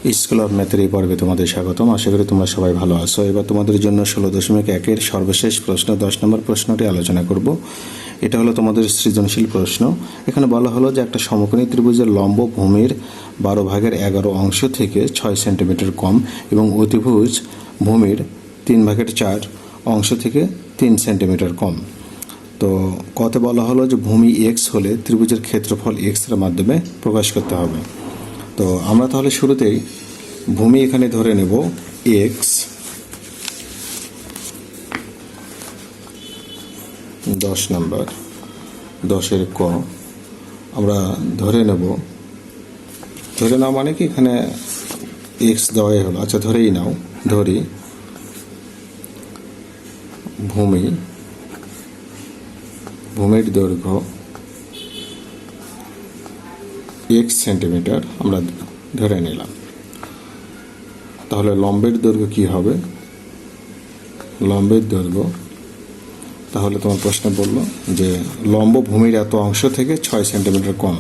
School of ম্যাথের এই পর্বে তোমাদের স্বাগতম। আশা করি তোমরা সবাই ভালো আছো। এবার তোমাদের জন্য 16.1-এর সর্বশেষ প্রশ্ন 10 নম্বর প্রশ্নটি আলোচনা করব। এটা হলো তোমাদের সৃজনশীল প্রশ্ন। এখানে বলা হলো যে একটা সমকোণী ত্রিভুজের লম্ব ভূমির 12/11 অংশ থেকে 6 সেন্টিমিটার কম এবং অতিভুজ ভূমির 3/4 অংশ থেকে 3 সেন্টিমিটার কম। তো কতে বলা হলো যে ভূমি এক্স হলে ত্রিভুজের ক্ষেত্রফল এক্স এর মাধ্যমে প্রকাশ করতে হবে। তো আমরা তাহলে শুরুতেই ভূমি এখানে ধরে নেব এক্স, 10 নম্বর 10-এর ক আমরা ধরে নাও মানে কি এখানে এক্স দেওয়াই হলো। আচ্ছা ধরেই নাও, ধরি ভূমির দৈর্ঘ্য এক্স সেন্টিমিটার আমরা ধরে নিলাম। তাহলে লম্বের দৈর্ঘ্য কি হবে? লম্বের দৈর্ঘ্য, তাহলে তোমার প্রশ্ন বললো যে লম্ব ভূমির এত অংশ থেকে 6 সেন্টিমিটার কম,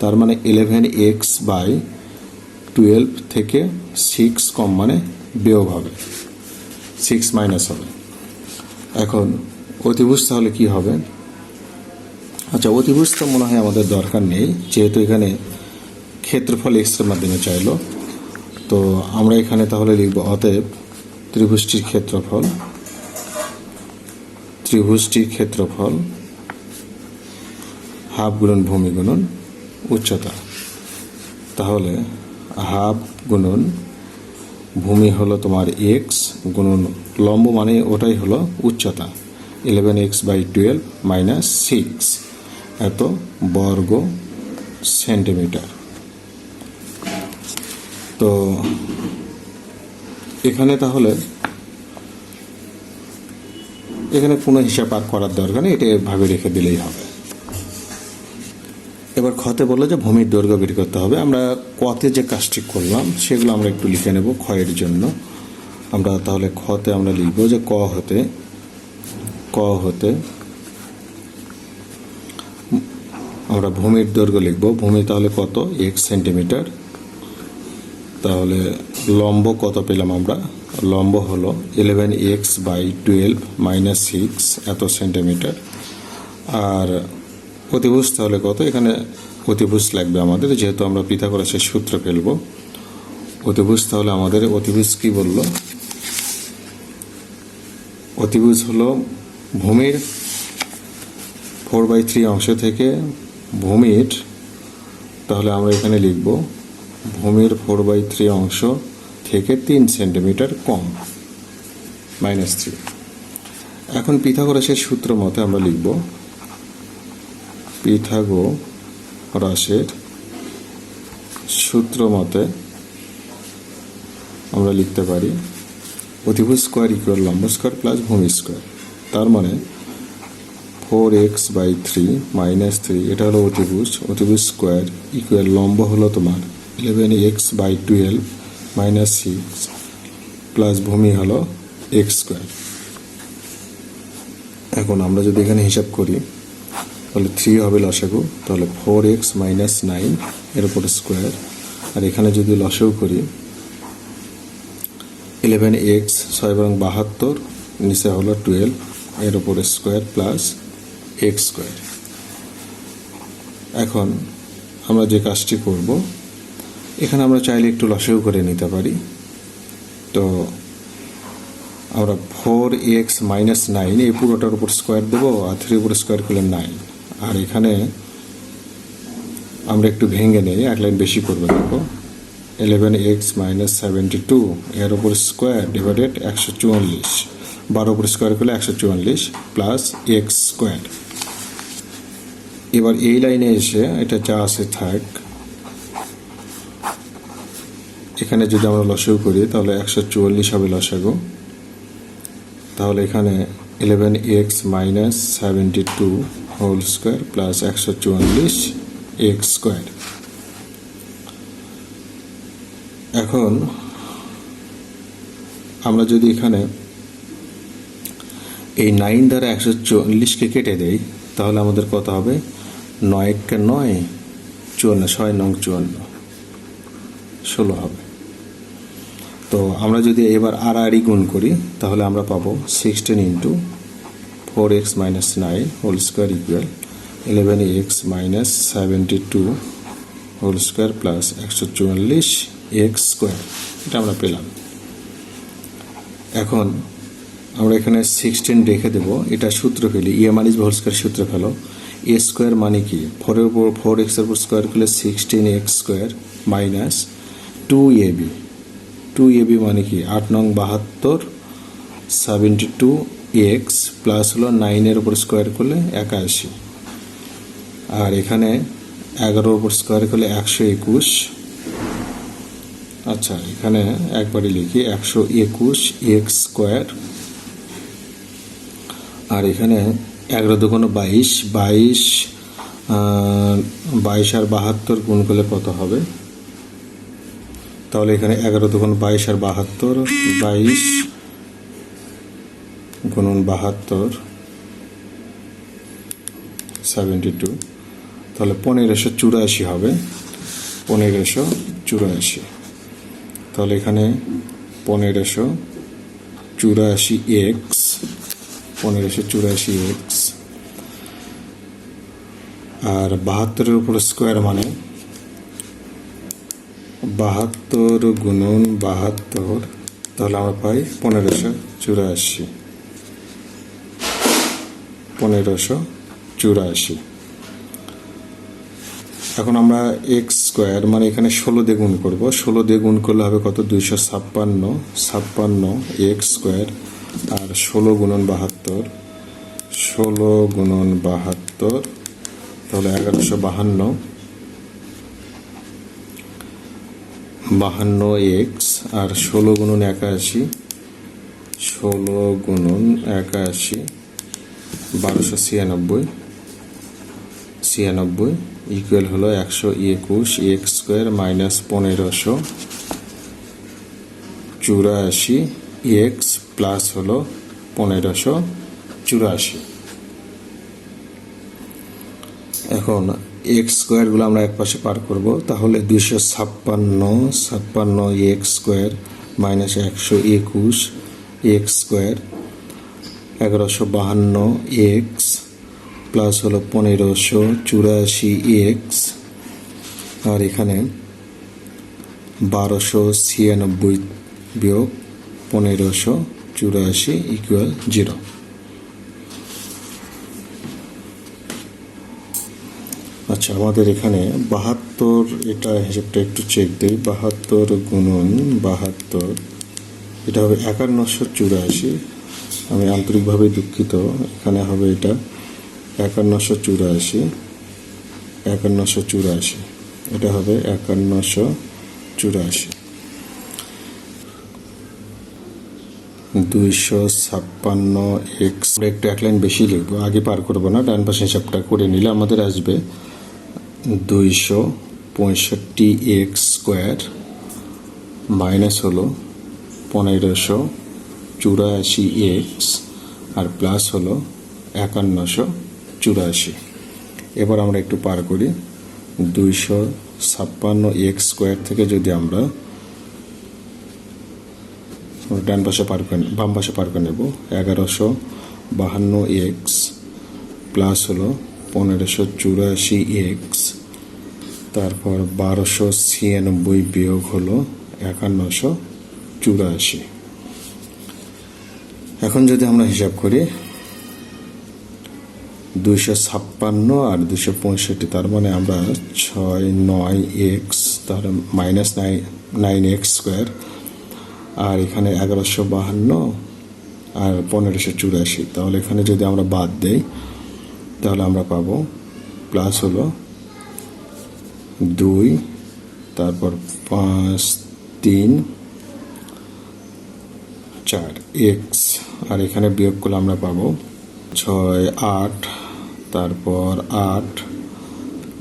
তার মানে 11x/12 থেকে 6 কম মানে বিয়োগ হবে, 6 মাইনাস হবে। এখন অতিভুজ তাহলে কি হবে? আচ্ছা অতিভুজ তো মনে হয় আমাদের দরকার নেই, যেহেতু এখানে ক্ষেত্রফল এক্স এর মাধ্যমে চাইলো। তো আমরা এখানে তাহলে লিখব অতএব ত্রিভুজটির ক্ষেত্রফল হাফ গুণন ভূমি গুণন উচ্চতা। তাহলে হাফ গুণন ভূমি হলো তোমার এক্স গুণন লম্ব মানে ওটাই হলো উচ্চতা, 11x/12 মাইনাস 6 এত বর্গ সেন্টিমিটার। তো এখানে তাহলে এখানে কোনো হিসাব আর করার দরকার নেই, এটা ভাবে রেখে দিলেই হবে। এবার খতে বললো যে ভূমির দৈর্ঘ্য বের করতে হবে। আমরা কতে যে কাজটি করলাম সেগুলো আমরা একটু লিখে নেব ক্ষয়ের জন্য। আমরা তাহলে খতে আমরা লিখব যে ক হতে আমরা ভূমির দৈর্ঘ্য লিখব। ভূমি তাহলে কত? X centimetre. তাহলে লম্ব কত পেলাম আমরা? লম্ব হলো 11x/12 মাইনাস 6 এত সেন্টিমিটার। আর অতিভুজ তাহলে কত? এখানে অতিভুজ লাগবে আমাদের, যেহেতু আমরা পিথাগোরাসের সূত্র ফেলব। অতিভুজ তাহলে আমাদের অতিভুজ কি বলল? অতিভুজ হলো ভূমির 4/3 অংশ থেকে ভূমির, তাহলে আমরা এখানে লিখব ভূমির 4/3 অংশ থেকে 3 সেন্টিমিটার কম -3। এখন পিথাগোরাসের সূত্র মতে আমরা লিখব পিথাগোরাসের সূত্র মতে আমরা লিখতে পারি অতিভুজ স্কোয়ার ইকুয়াল লম্ব স্কোয়ার প্লাস ভূমি স্কোয়ার। তার মানে 4x/3 মাইনাস 3 এটা হলো অতিভুজ স্কোয়ার ইকুয়াল লম্ব হলো তোমার 11x/12 মাইনাস 6 প্লাস ভূমি হলো এক্স স্কোয়ার। এখন আমরা যদি এখানে হিসাব করি তাহলে 3 হবে লসাগু, তাহলে 4x মাইনাস 9 এর উপরে স্কোয়ার। আর এখানে যদি লসাগু করি 11x 6×72 নিচে হলো 12 এর উপরে স্কোয়ার প্লাস এক্স স্কোয়ার। এখন আমরা যে কাজটি করব, এখানে আমরা চাইলে একটু লসাগু করে নিতে পারি। তো আমরা 4x মাইনাস 9 এই পুরোটার উপর স্কোয়ার দেবো, আর 3 উপর স্কোয়ার করলে 9। আর এখানে আমরা একটু ভেঙে নেই, এক লাইন বেশি করবো। দেখো 11x মাইনাস 72 এর উপর স্কোয়ার ডিভাইডেড 144, 12 উপর স্কোয়ার করলে 144 প্লাস এক্স স্কোয়ার। এবার এই লাইনে এসে এটা যা আছে থাক, এখানে যদি আমরা লসাগু করি তাহলে 144 হবে লসাগু। তাহলে এখানে 11x minus 72 whole square plus 144 x square. এখন আমরা যদি এখানে এই 9 দ্বারা 144কে কেটে দেই তাহলে আমাদের কত হবে? 9 × 9 54, 6 × 9 54, 16 হবে। তো আমরা যদি এবার আড়াআড়ি গুণ করি তাহলে আমরা পাবো 16 into 4x minus 9 whole square equal 11x minus 72 whole square plus 144 x square. এটা আমরা পেলাম। এখন আমরা এখানে 16 রেখে দেবো, এটা সূত্র ফেলি, এ মাইনাস হোল স্কোয়ার সূত্র ফেলো। এ স্কোয়ার মানে কি, 4-এর উপর 4x এর উপর স্কোয়ার করলে 16x square minus 2ab। 2ab মানে কি 8 নং 72 72x প্লাস হলো 9-এর উপর স্কোয়ার করলে 81, আর এখানে 11-এর উপর স্কোয়ার করলে 121। আচ্ছা, এখানে একবারই লিখি 121 এক্স স্কোয়ার, আর এখানে 11 দুগুণ 22, 22 আর 72 গুণ করলে কত হবে? তাহলে এখানে 11 দুগুণ 22 আর 72, 22 গুণন 72 72, তাহলে 1584 হবে। 1584, তাহলে এখানে 1584x 1584x আর 72-এর উপর স্কোয়ার মানে 72 গুণন 72, তাহলে আমরা পাই 1584। 1584। এখন আমরা এক্স স্কোয়ার মানে এখানে 16 দিয়ে গুণ করবো। 16 দিয়ে গুণ করলে হবে কত? 256 এক্স স্কোয়ার আর 16 গুণন 72, 16 গুণন 72, তাহলে 1152 এক্স আর 16 গুণন 81, 16 গুণন 81 1296 ইকুয়াল হলো 121 x square minus 1584 x plus হলো 1584। এখন এক্স স্কোয়ারগুলো আমরা এক পাশে পার করব, তাহলে 256 x square minus 121 x square 1152 x plus হলো 1584 এক্স, আর এখানে 1296 বিয়োগ 1584 ইকুয়াল 0। আচ্ছা, আমাদের এখানে 72, এটা হিসেবটা একটু চেক দিই। 72 গুণন 72, এটা হবে 5184। আমি আন্তরিকভাবে দুঃখিত, এখানে হবে এটা 5184, এটা হবে 5184। 256 এক্স, একটু এক লাইন বেশি লিখবো, আগে পার করবো না, ডান পাশে হিসাবটা করে নিলে আমাদের আসবে 265 এক্স স্কোয়ার মাইনাস হলো 1584 এক্স আর প্লাস হলো 5184। এবার আমরা একটু পার করি। 256 এক্স স্কোয়ার থেকে যদি আমরা ডান পাশে পার করে, বাম পাশে পার করে নেব, 1152 এক্স প্লাস হলো 1584 এক্স, তারপর 1296 বিয়োগ হলো 5184। এখন যদি আমরা হিসাব করি 256 আর 265, তার মানে আমরা 69 এক্স, তার মাইনাস 9 এক্স স্কোয়ার, আর এখানে 1152 আর 1584, তাহলে এখানে যদি আমরা বাদ দেই তাহলে আমরা পাবো প্লাস হলো 2, তারপর 5 3 4 এক্স, আর এখানে বিয়োগ করলে আমরা পাবো 6 8, তারপর 8,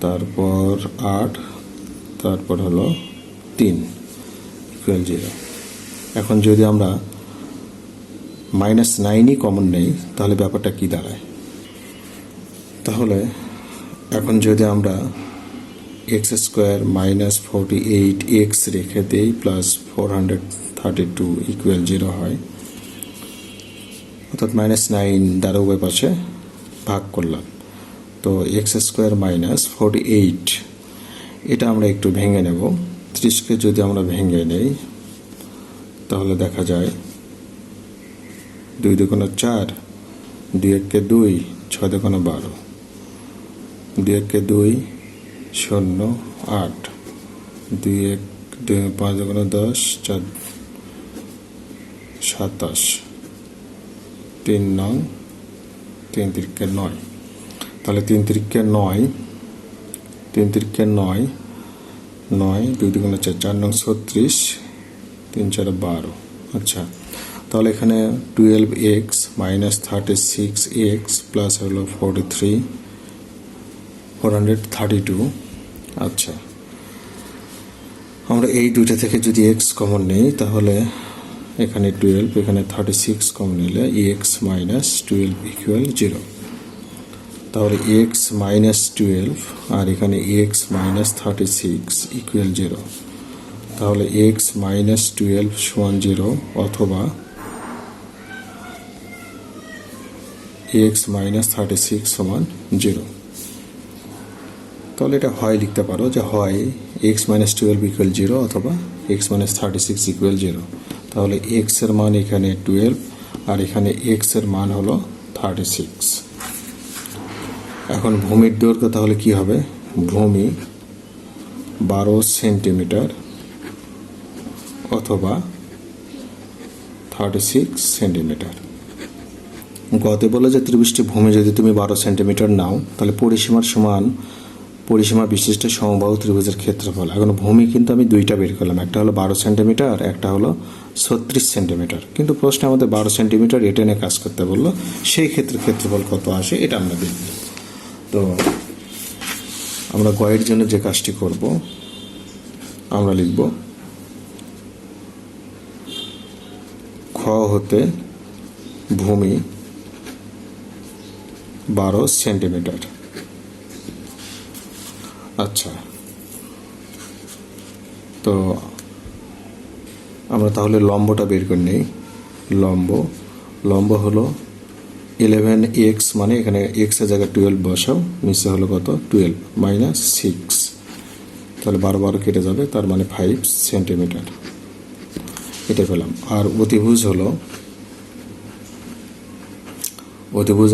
তারপর 8, তারপর হলো 3 ইকুয়াল 0। এখন যদি আমরা -9ই কমন নেই তাহলে ব্যাপারটা কি দাঁড়ায়? তাহলে এখন যদি আমরা এক্স স্কোয়ার মাইনাস 48 এক্স রেখে দেই প্লাস 430 32 ইকুয়াল 0 হয়, অর্থাৎ -9 দ্বারা উভয় পাশে ভাগ করলাম। তো এক্স স্কোয়ার মাইনাস 48, এটা আমরা একটু ভেঙে নেব। 30কে যদি আমরা ভেঙে নেই তাহলে দেখা যায় 2 দুগুণে 4, 2 একে 2, 6 দুগুণে 12, 2 একে 2, 0, 8, 2 এক 5 দুগুণে 10, 4 27, 3 নং 3 তিরিকে 9, তাহলে 3 তিরিকে 9, 3 তিরিকে 9, 9, 2 দুগুণে 4, 4 নং 36, 3 4 12। আচ্ছা, তাহলে এখানে 12x মাইনাস 36x প্লাস হলো 432। আচ্ছা, আমরা এই দুইটা থেকে যদি x কমন নেই তাহলে এখানে 12, এখানে 36 কমন নিলে x মাইনাস 12 ইকুয়াল 0। তাহলে x মাইনাস 12 আর এখানে x মাইনাস 36 ইকুয়াল 0। তাহলে x মাইনাস 12 সমান 0 অথবা x মাইনাস 36 সমান 0। তাহলে এটা হয় লিখতে পারো যে হয় x মাইনাস 12 ইকুয়াল 0 অথবা x মাইনাস 36 ইকুয়াল 0। তাহলে x এর মান এখানে 12 আর এখানে x এর মান হলো 36। এখন ভূমির দৈর্ঘ্য তাহলে কি হবে? ভূমি 12 সেন্টিমিটার অথবা 36 সেন্টিমিটার। গতে বলে যে ত্রিভুজটি ভূমি যদি তুমি 12 সেন্টিমিটার নাও তাহলে পরিসীমা বিশিষ্ট সমবাহু ত্রিভুজের ক্ষেত্রফল। এখন ভূমি কিন্তু আমি দুইটা বের করলাম, একটা হলো 12 সেন্টিমিটার, একটা হলো 36 সেন্টিমিটার। কিন্তু প্রশ্নে আমাদের 12 সেন্টিমিটার এটা নিয়ে কাজ করতে বললো, সেই ক্ষেত্রে ক্ষেত্রফল কত আসে এটা আমরা দেখব। তো আমরা গয়ের জন্য যে কাজটি করব, আমরা লিখব খ হতে ভূমি 12 সেন্টিমিটার। আচ্ছা, তো আমরা তাহলে লম্বটা বের করে নিই। লম্ব হলো 11x, মানে এখানে x এর জায়গায় 12 বসাও, নিচে হলো কত 12 মাইনাস 6, তাহলে 12 কেটে যাবে, তার মানে 5 সেন্টিমিটার এটা পেলাম। আর অতিভুজ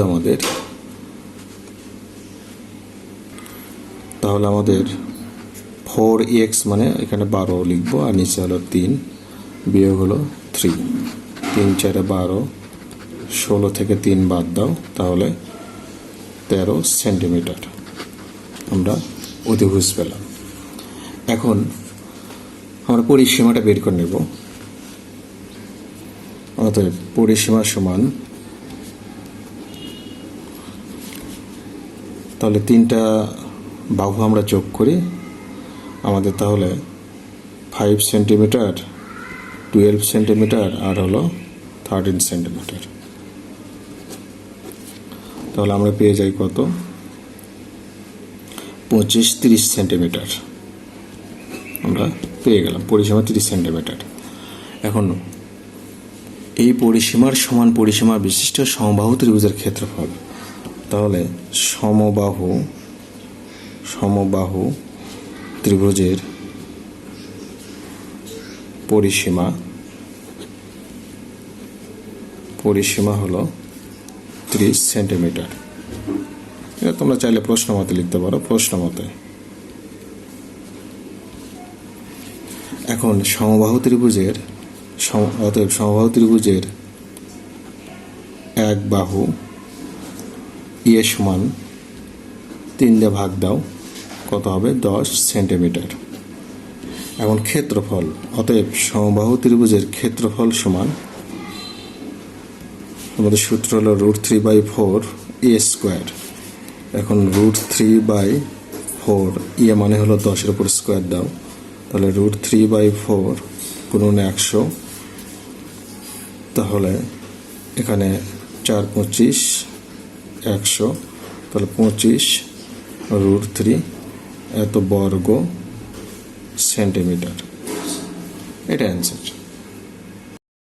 আমাদের তাহলে আমাদের 4x, মানে এখানে 12 লিখবো আর নিচে হলো 3 বিয়োগ হলো 3, 3 4 12, 16 থেকে 3 বাদ দাও, তাহলে 13 সেন্টিমিটার আমরা অতিভুজ পেলাম। এখন আমরা পরিসীমাটা বের করে নেব। অতএব পরিসীমা সমান, তাহলে 3টা বাহু আমরা যোগ করি, আমাদের তাহলে 5 সেন্টিমিটার, 12 সেন্টিমিটার আর হলো 13 সেন্টিমিটার। তাহলে আমরা পেয়ে যাই কত 25-30 সেন্টিমিটার আমরা পেয়ে গেলাম, পরিসীমা 30 সেন্টিমিটার। এখন এই পরিসীমার সমান পরিসীমা বিশিষ্ট সমবাহু ত্রিভুজের ক্ষেত্রফল। তাহলে সমবাহু ত্রিভুজের পরিসীমা হলো 30 সেন্টিমিটার। এটা তোমরা চাইলে প্রশ্ন মতে লিখতে পারো, প্রশ্ন মতে। এখন সমবাহু ত্রিভুজের এক বাহু এ সমান 3 দিয়ে ভাগ দাও, কত হবে 10 সেন্টিমিটার। এখন ক্ষেত্রফল, অতএব সমবাহু ত্রিভুজের ক্ষেত্রফল সমান, আমাদের সূত্র হলো √3/4 a স্কোয়ার। এখন √3/4 এ মানে হলো 10-এর উপর স্কোয়ার দাও, তাহলে √3/4 গুণন 100, তাহলে এখানে 4 25 100, তাহলে 25 √3 এত বর্গ সেন্টিমিটার, এটা অ্যান্সার।